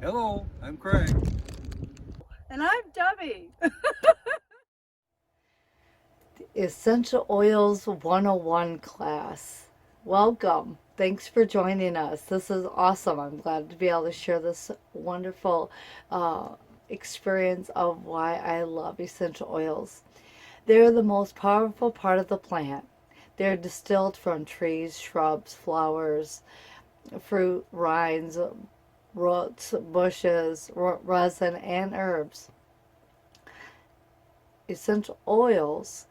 Hello, I'm Craig. And I'm Debbie. Essential Oils 101 class. Welcome. Thanks for joining us. This is awesome. I'm glad to be able to share this wonderful experience of why I love essential oils. They're the most powerful part of the plant. They're distilled from trees, shrubs, flowers, fruit, rinds, roots, bushes, resin, and herbs. Essential oils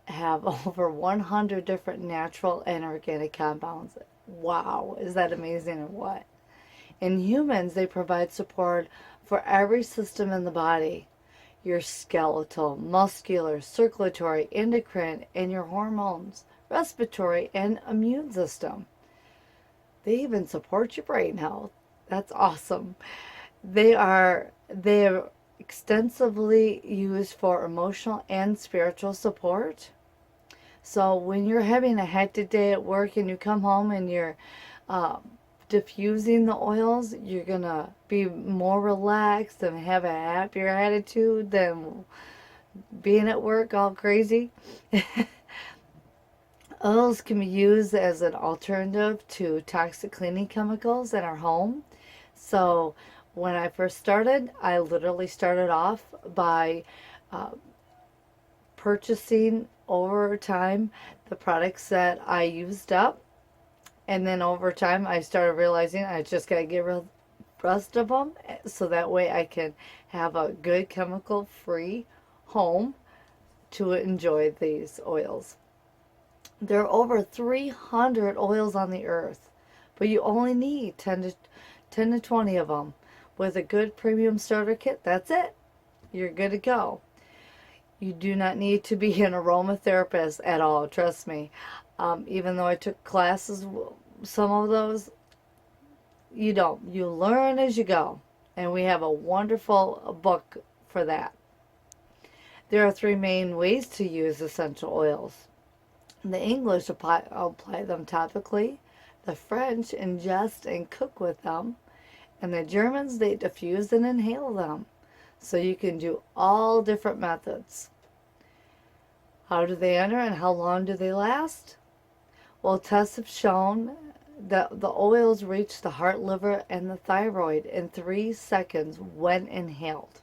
have over 100 different natural and organic compounds. Wow, is that amazing or what? In humans, they provide support for every system in the body: your skeletal, muscular, circulatory, endocrine, and your hormones, respiratory, and immune system. They even support your brain health. That's awesome. They are extensively used for emotional and spiritual support. So when you're having a hectic day at work and you come home and you're uh, diffusing the oils, you're going to be more relaxed and have a happier attitude than being at work all crazy. Oils can be used as an alternative to toxic cleaning chemicals in our home. So when I first started, I literally started off by uh, purchasing over time the products that I used up. And then over time, I started realizing I just got to get rid of the rest of them so that way I can have a good chemical free home to enjoy these oils. There are over 300 oils on the earth, but you only need 10 to 20 of them. With a good premium starter kit, that's it. You're good to go. You do not need to be an aromatherapist at all, trust me. Even though I took classes, some of those, you don't. You learn as you go. And we have a wonderful book for that. There are three main ways to use essential oils. The English apply them topically. The French ingest and cook with them. And the Germans, they diffuse and inhale them. So you can do all different methods. How do they enter and how long do they last? Well, tests have shown that the oils reach the heart, liver, and the thyroid in 3 seconds when inhaled.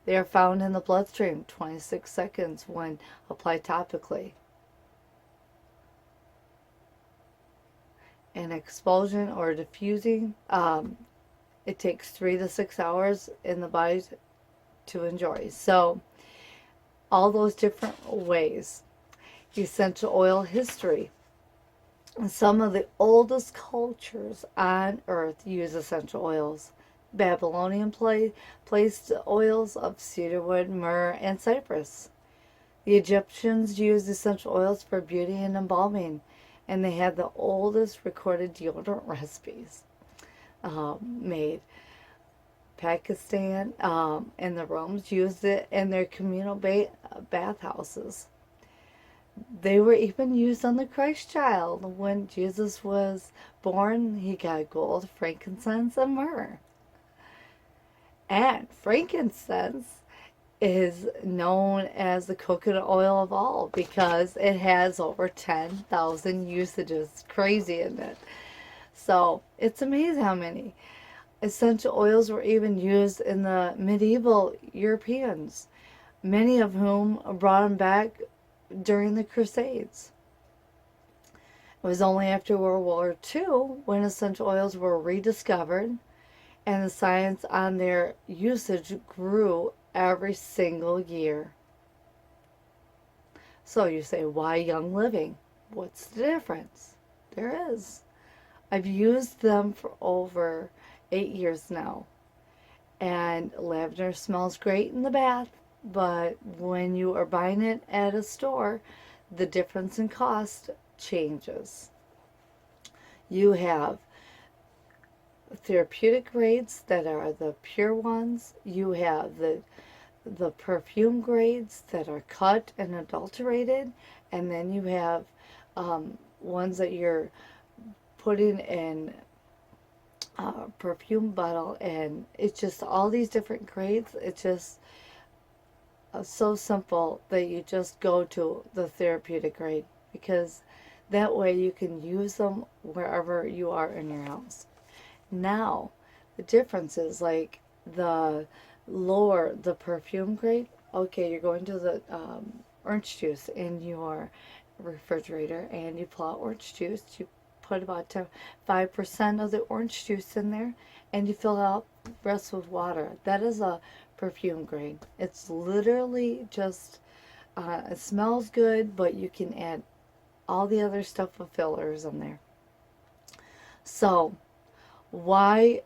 They are found in the bloodstream 26 seconds when applied topically. An expulsion or diffusing, it takes 3 to 6 hours in the body to enjoy. So all those different ways. Essential oil history. Some of the oldest cultures on earth use essential oils. Babylonian placed oils of cedarwood, myrrh, and cypress. The Egyptians used essential oils for beauty and embalming, and they had the oldest recorded deodorant recipes made. Pakistan and the Romans used it in their communal bathhouses. They were even used on the Christ child. When Jesus was born, he got gold, frankincense, and myrrh. And frankincense is known as the coconut oil of all because it has over 10,000 usages. Crazy, isn't it? So it's amazing how many. Essential oils were even used in the medieval Europeans, many of whom brought them back during the Crusades. It was only after World War II when essential oils were rediscovered and the science on their usage grew every single year. So you say, why Young Living? What's the difference? There is. I've used them for over 8 years now. And lavender smells great in the bath, but when you are buying it at a store, the difference in cost changes. You have therapeutic grades that are the pure ones. You have the perfume grades that are cut and adulterated, and then you have ones that you're putting in perfume bottle, and it's just all these different grades. It's just so simple that you just go to the therapeutic grade, because that way you can use them wherever you are in your house. Now, the difference is like the lower the perfume grade. Okay, you're going to the orange juice in your refrigerator, and you pull out orange juice. You put about 5% of the orange juice in there, and you fill out the rest with water. That is a perfume grade. It's literally just, it smells good, but you can add all the other stuff with fillers in there. So, why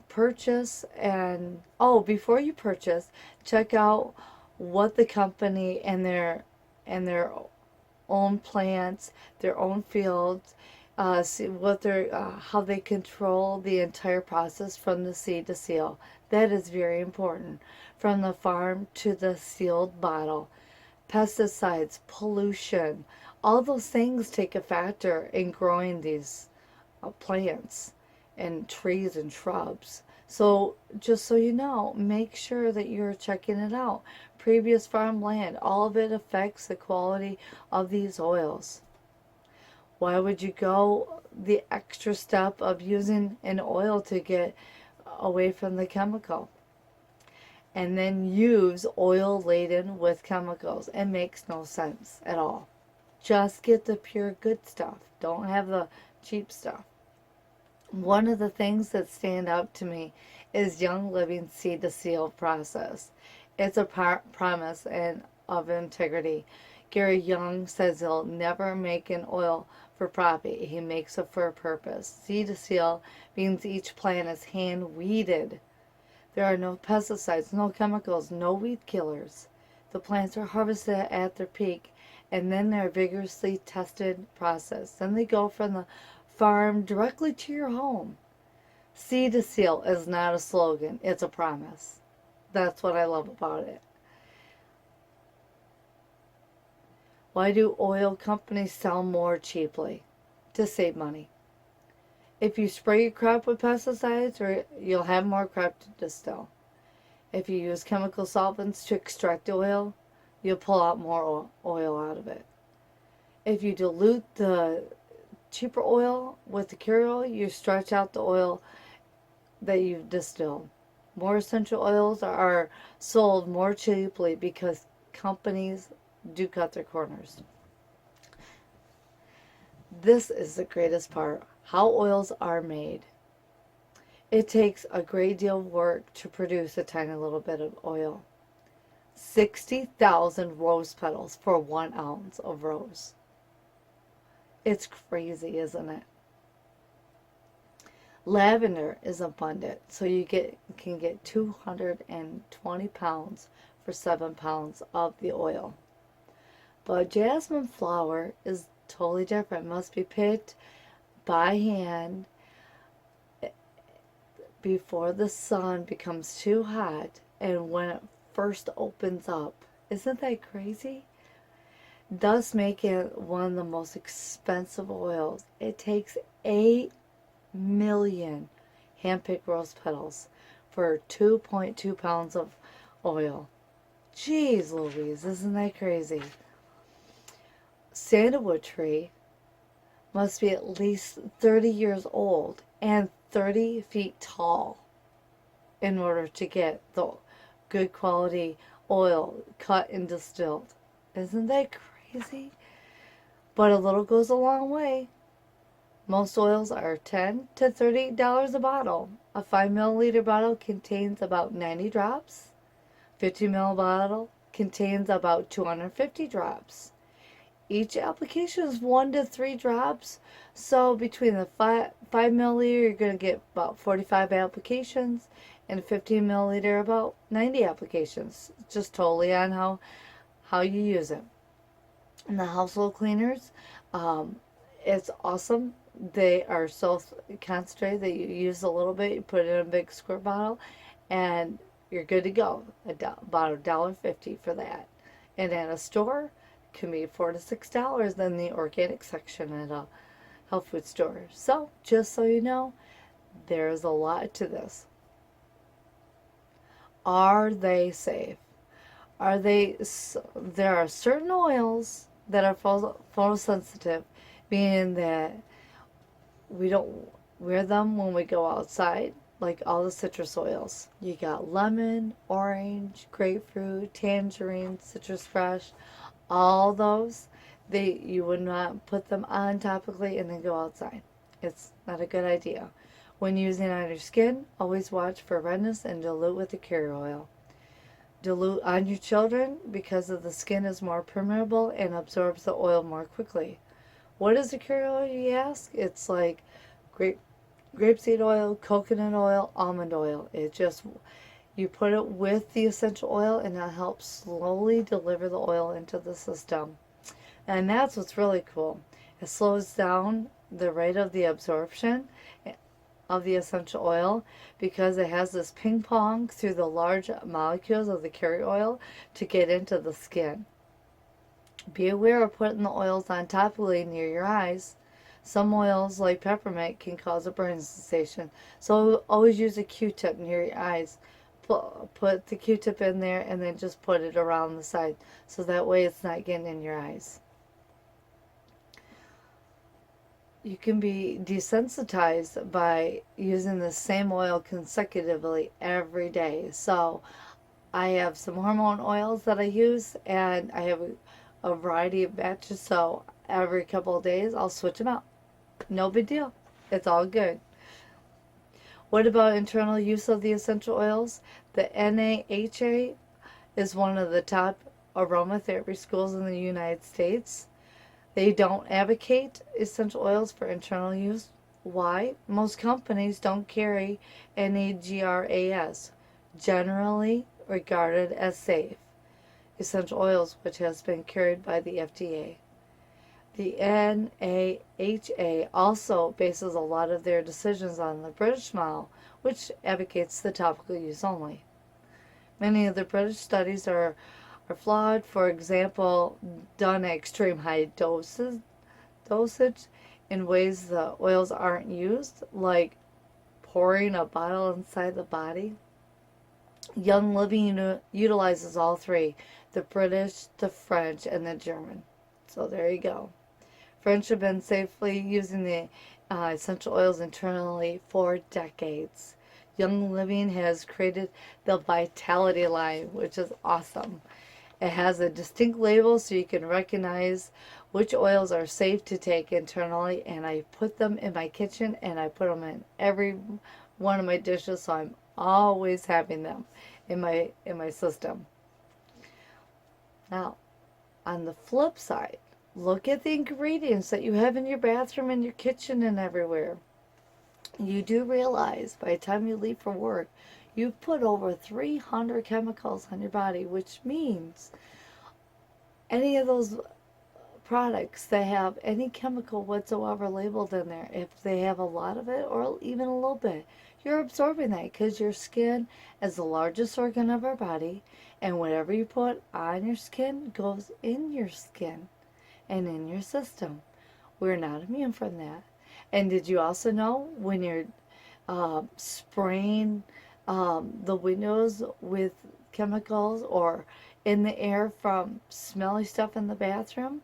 purchase? And oh, before you purchase, check out what the company and their own plants, their own fields, see what they're how they control the entire process from the seed to seal. That is very important, from the farm to the sealed bottle. Pesticides, pollution, all those things take a factor in growing these plants and trees and shrubs. So just so you know, make sure that you're checking it out. Previous farmland, all of it affects the quality of these oils. Why would you go the extra step of using an oil to get away from the chemical, and then use oil laden with chemicals? It makes no sense at all. Just get the pure good stuff. Don't have the cheap stuff. One of the things that stand out to me is Young Living Seed to Seal process. It's a promise and of integrity. Gary Young says he'll never make an oil for profit. He makes it for a purpose. Seed to seal means each plant is hand weeded. There are no pesticides, no chemicals, no weed killers. The plants are harvested at their peak, and then they're vigorously tested, processed. Then they go from the farm directly to your home. Seed to seal is not a slogan, it's a promise. That's what I love about it. Why do oil companies sell more cheaply? To save money. If you spray your crop with pesticides, you'll have more crop to distill. If you use chemical solvents to extract oil, you'll pull out more oil out of it. If you dilute the cheaper oil with the cure oil, you stretch out the oil that you've distilled. More essential oils are sold more cheaply because companies do cut their corners. This is the greatest part: how oils are made. It takes a great deal of work to produce a tiny little bit of oil. 60,000 rose petals for 1 ounce of rose. It's crazy, isn't it? Lavender is abundant, so you can get 220 pounds for 7 pounds of the oil. But jasmine flower is totally different. It must be picked by hand before the sun becomes too hot and when it first opens up. Isn't that crazy? Thus making it one of the most expensive oils. It takes 8 million hand-picked rose petals for 2.2 pounds of oil. Jeez Louise, isn't that crazy? Sandalwood tree must be at least 30 years old and 30 feet tall in order to get the good quality oil cut and distilled. Isn't that crazy? But a little goes a long way. Most oils are $10 to $30 a bottle. A 5 milliliter bottle contains about 90 drops. 50 ml bottle contains about 250 drops. Each application is 1 to 3 drops. So between the 5 milliliter, you're going to get about 45 applications, and 15 milliliter, about 90 applications. Just totally on how you use it. And the household cleaners, it's awesome. They are so concentrated that you use a little bit, you put it in a big squirt bottle, and you're good to go. About $1.50 for that. And at a store, it can be $4 to $6 in the organic section at a health food store. So, just so you know, There's a lot to this. Are they safe? Are they? There are certain oils that are photosensitive, meaning that we don't wear them when we go outside, like all the citrus oils. You got lemon, orange, grapefruit, tangerine, citrus fresh, all those. You would not put them on topically and then go outside. It's not a good idea. When using on your skin, always watch for redness and dilute with the carrier oil. Dilute on your children because of the skin is more permeable and absorbs the oil more quickly. What is the carrier oil, you ask? It's like grapeseed oil, coconut oil, almond oil. You put it with the essential oil and it helps slowly deliver the oil into the system. And that's what's really cool. It slows down the rate of the absorption of the essential oil because it has this ping pong through the large molecules of the carrier oil to get into the skin. Be aware of putting the oils on topically near your eyes. Some oils, like peppermint, can cause a burning sensation. So always use a Q-tip near your eyes. Put the Q-tip in there and then just put it around the side. So that way it's not getting in your eyes. You can be desensitized by using the same oil consecutively every day. So I have some hormone oils that I use, and I have a variety of batches. So every couple of days I'll switch them out. No big deal. It's all good. What about internal use of the essential oils? The NAHA is one of the top aromatherapy schools in the United States. They don't advocate essential oils for internal use. Why? Most companies don't carry NAGRAS, generally regarded as safe essential oils, which has been carried by the FDA. The NAHA also bases a lot of their decisions on the British model, which advocates the topical use only. Many of the British studies are flawed. For example, done at extreme high dosage in ways the oils aren't used, like pouring a bottle inside the body. Young Living utilizes all three, the British, the French, and the German. So there you go. French have been safely using the essential oils internally for decades. Young Living has created the Vitality line, which is awesome. It has a distinct label so you can recognize which oils are safe to take internally, and I put them in my kitchen and I put them in every one of my dishes, so I'm always having them in my system. Now, on the flip side, look at the ingredients that you have in your bathroom and your kitchen and everywhere. You do realize by the time you leave for work, you've put over 300 chemicals on your body, which means any of those products that have any chemical whatsoever labeled in there, if they have a lot of it or even a little bit, you're absorbing that because your skin is the largest organ of our body, and whatever you put on your skin goes in your skin and in your system. We're not immune from that. And did you also know when you're spraying the windows with chemicals or in the air from smelly stuff in the bathroom,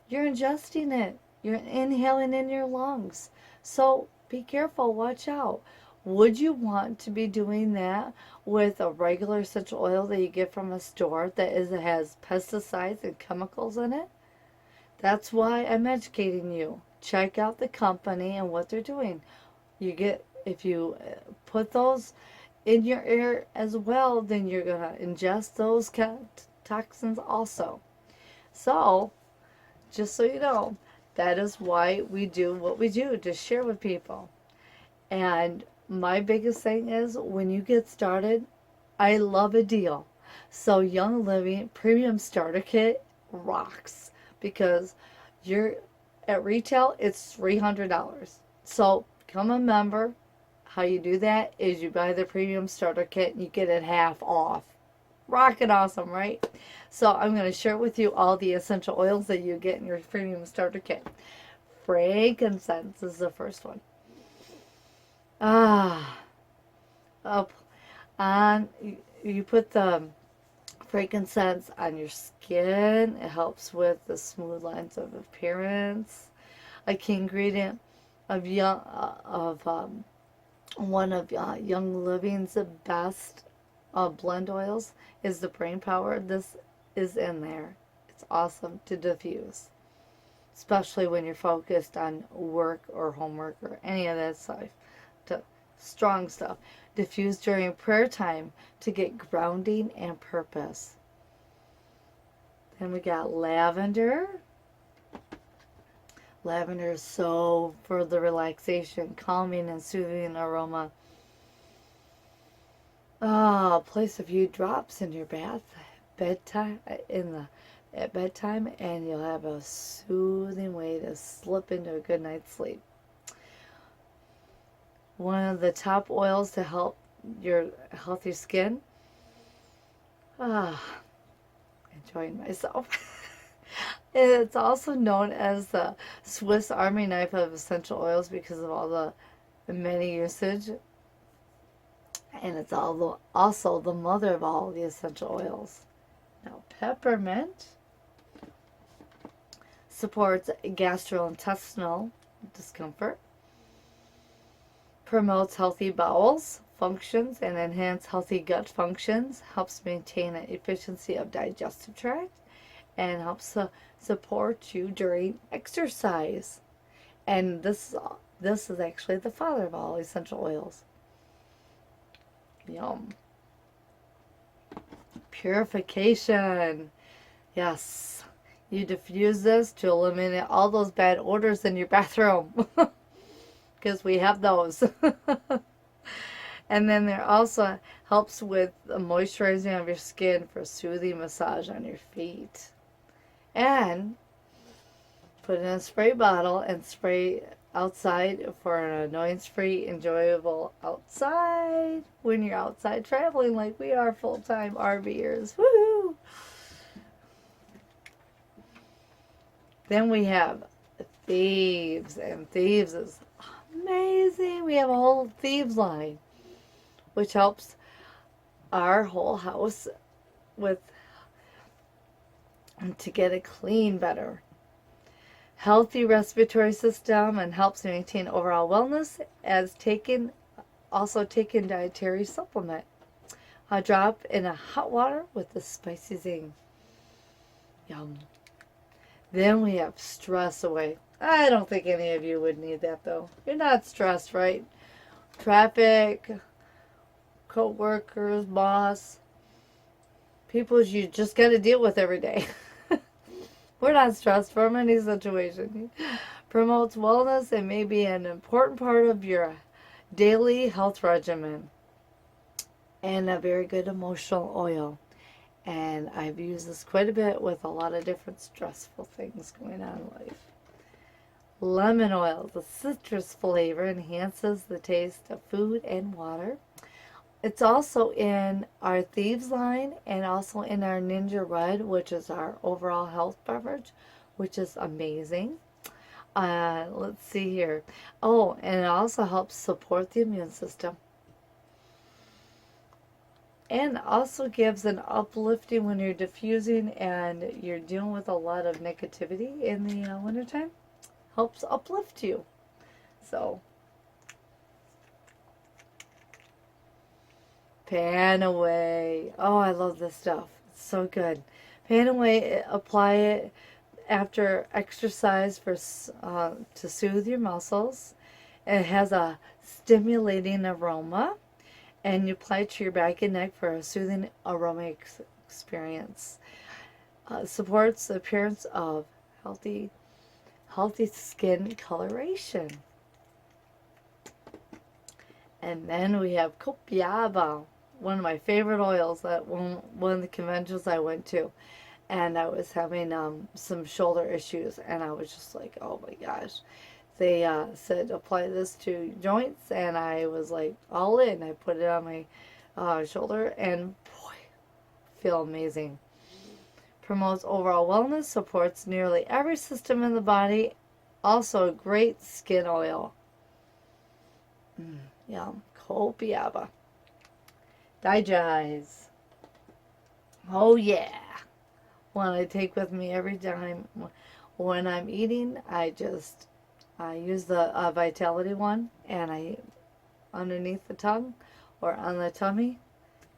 you're ingesting it. You're inhaling in your lungs. So be careful. Watch out. Would you want to be doing that with a regular essential oil that you get from a store that has pesticides and chemicals in it? That's why I'm educating you. Check out the company and what they're doing. If you put those in your air as well, then you're going to ingest those toxins also. So, just so you know, that is why we do what we do, to share with people. And my biggest thing is, when you get started, I love a deal. So Young Living Premium Starter Kit rocks, because you're at retail, it's $300. So become a member. How you do that is you buy the Premium Starter Kit and you get it half off. Rockin' awesome, right? So I'm going to share with you all the essential oils that you get in your Premium Starter Kit. Frankincense is the first one. Ah, up on, you put the frankincense on your skin. It helps with the smooth lines of appearance. A key ingredient of one of Young Living's best blend oils is the brain power. This is in there. It's awesome to diffuse, especially when you're focused on work or homework or any of that stuff. To, strong stuff. Diffuse during prayer time to get grounding and purpose. Then we got lavender. Lavender is so for the relaxation, calming, and soothing aroma. Oh, place a few drops in your bedtime, at bedtime, and you'll have a soothing way to slip into a good night's sleep. One of the top oils to help your healthy skin. Ah, enjoying myself. It's also known as the Swiss Army knife of essential oils because of all the many usage. And it's also the mother of all the essential oils. Now, peppermint supports gastrointestinal discomfort, promotes healthy bowels functions and enhance healthy gut functions, helps maintain an efficiency of digestive tract, and helps support you during exercise. And this is actually the father of all essential oils. Yum. Purification. Yes. You diffuse this to eliminate all those bad odors in your bathroom. Because we have those. And then there also helps with the moisturizing of your skin for soothing massage on your feet. And put in a spray bottle and spray outside for an annoyance-free, enjoyable outside when you're outside traveling like we are full-time RVers. Woohoo! Then we have Thieves, and Thieves is amazing. We have a whole Thieves line, which helps our whole house with to get it clean better. Healthy respiratory system and helps maintain overall wellness as taking dietary supplement. A drop in a hot water with the spicy zing. Yum. Then we have stress away. I don't think any of you would need that though. You're not stressed, right? Traffic, co-workers, boss, people you just got to deal with every day. We're not stressed from any situation. Promotes wellness and may be an important part of your daily health regimen. And a very good emotional oil. And I've used this quite a bit with a lot of different stressful things going on in life. Lemon oil, the citrus flavor enhances the taste of food and water. It's also in our Thieves line and also in our Ninja Red, which is our overall health beverage, which is amazing. Let's see here. Oh, and it also helps support the immune system. And also gives an uplifting when you're diffusing and you're dealing with a lot of negativity in the wintertime. Helps uplift you. So, Pan Away. Oh, I love this stuff. It's so good. Pan Away, apply it after exercise to soothe your muscles. It has a stimulating aroma, and you apply it to your back and neck for a soothing aroma experience. Supports the appearance of healthy skin coloration. And then we have copiaba, one of my favorite oils at one of the conventions I went to. And I was having some shoulder issues, and I was just like, oh my gosh. They said apply this to joints, and I was like all in. I put it on my shoulder, and boy, feel amazing. Promotes overall wellness, supports nearly every system in the body. Also a great skin oil. Yum. Copiaba. Digest. Oh yeah. One I take with me every time when I'm eating. I use the Vitality one, and I underneath the tongue or on the tummy.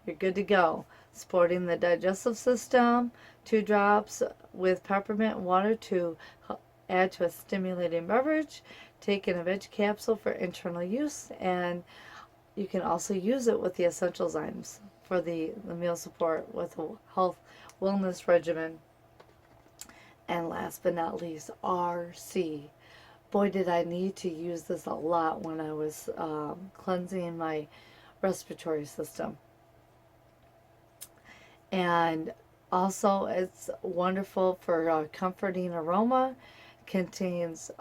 You're good to go. Supporting the digestive system. 2 drops with peppermint water to add to a stimulating beverage. Take in a veg capsule for internal use, and you can also use it with the essential zymes for the meal support with a health wellness regimen. And last but not least, RC. Boy, did I need to use this a lot when I was cleansing my respiratory system. And also, it's wonderful for comforting aroma. Contains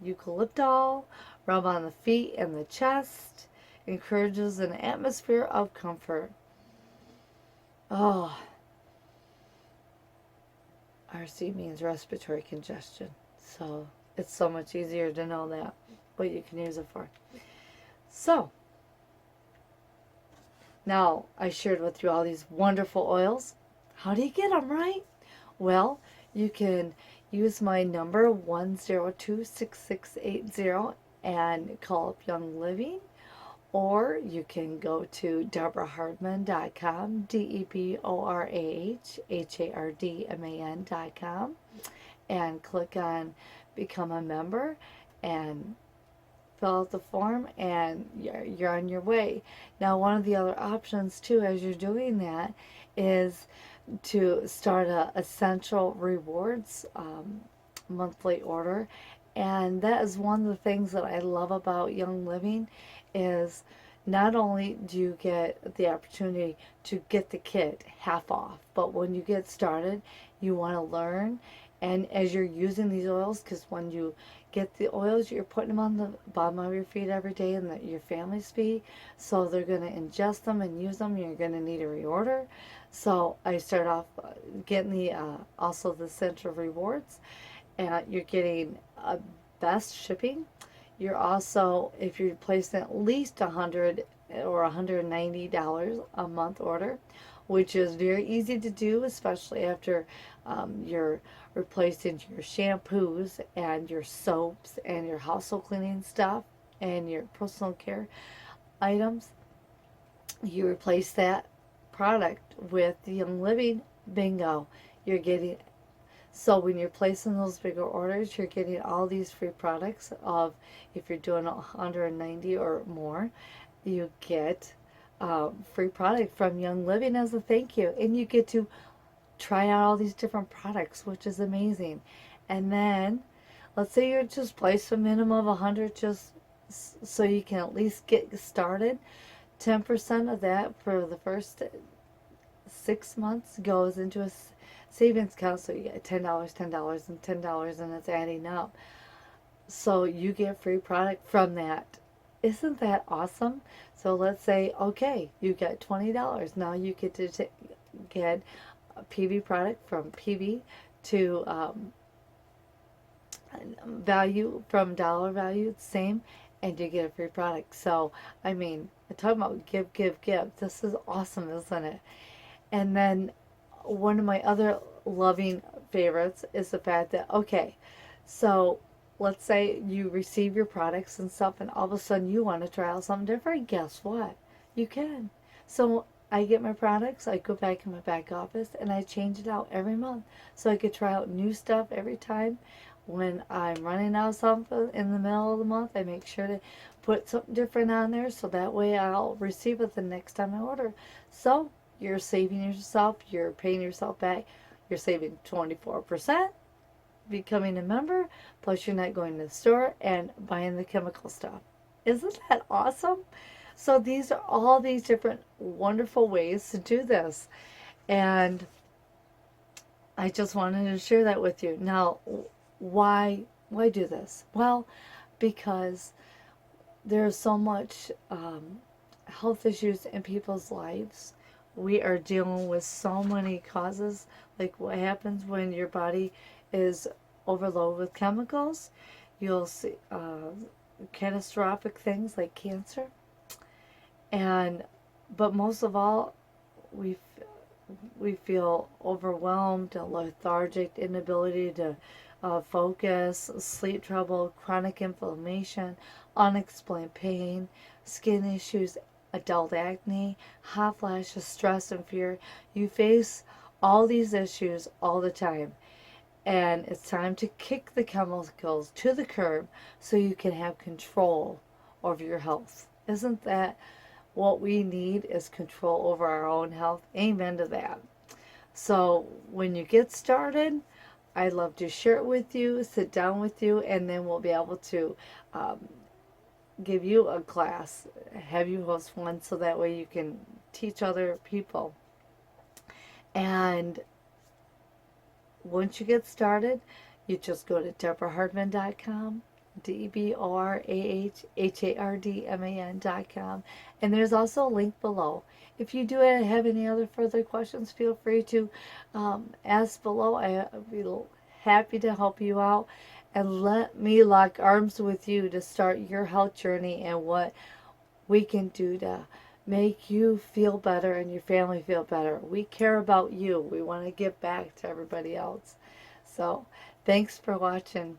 eucalyptol. Rub on the feet and the chest. Encourages an atmosphere of comfort. Oh, RC means respiratory congestion. So it's so much easier to know that, what you can use it for. So, now I shared with you all these wonderful oils. How do you get them, right? Well, you can use my number 1026680 and call up Young Living, or you can go to DeborahHardman.com, DeborahHardman.com, and click on Become a Member and fill out the form, and you're on your way. Now, one of the other options too, as you're doing that, is to start a essential rewards monthly order. And that is one of the things that I love about Young Living, is not only do you get the opportunity to get the kit half off, but when you get started, you want to learn. And as you're using these oils, because when you get the oils, you're putting them on the bottom of your feet every day, and your family's feet, so they're going to ingest them and use them. You're going to need a reorder. So I start off getting the also the Central Rewards, and you're getting best shipping. You're also, if you're placing at least $100 or $190 a month order, which is very easy to do, especially after you're replacing your shampoos and your soaps and your household cleaning stuff and your personal care items. You replace that product with the Young Living, bingo. You're getting, so when you're placing those bigger orders, you're getting all these free products of, if you're doing 190 or more, you get free product from Young Living as a thank you. And you get to try out all these different products, which is amazing. And then, let's say you're just place a minimum of 100 just so you can at least get started. 10% of that for the first 6 months goes into a savings account, so you get $10, $10, and $10, and it's adding up. So you get free product from that. Isn't that awesome? So let's say, okay, you get $20. Now you get to get a PV product from PV to value, from dollar value, same, and you get a free product. So, I mean, I'm talking about give, give, give. This is awesome, isn't it? And then one of my other loving favorites is the fact that, okay, so let's say you receive your products and stuff, and all of a sudden you want to try out something different. Guess what? You can. So I get my products, I go back in my back office, and I change it out every month. So I could try out new stuff every time. When I'm running out of something in the middle of the month, I make sure to put something different on there, so that way I'll receive it the next time I order. So you're saving yourself, you're paying yourself back, you're saving 24%, becoming a member, plus you're not going to the store and buying the chemical stuff. Isn't that awesome? So these are all these different wonderful ways to do this. And I just wanted to share that with you. Now, why do this? Well, because there's so much health issues in people's lives. We are dealing with so many causes, like what happens when your body is overloaded with chemicals. You'll see catastrophic things like cancer. And but most of all, we we feel overwhelmed, lethargic, inability to focus, sleep trouble, chronic inflammation, unexplained pain, skin issues, adult acne, hot flashes, stress, and fear. You face all these issues all the time. And it's time to kick the chemicals to the curb so you can have control over your health. Isn't that what we need, is control over our own health? Amen to that. So when you get started, I'd love to share it with you, sit down with you, and then we'll be able to um, give you a class, have you host one so that way you can teach other people. And once you get started, you just go to deborahhardman.com, DeborahHardman.com, and there's also a link below. If you do have any other further questions, feel free to ask below. I'll be happy to help you out, and let me lock arms with you to start your health journey and what we can do to make you feel better and your family feel better. We care about you. We want to give back to everybody else. So, thanks for watching.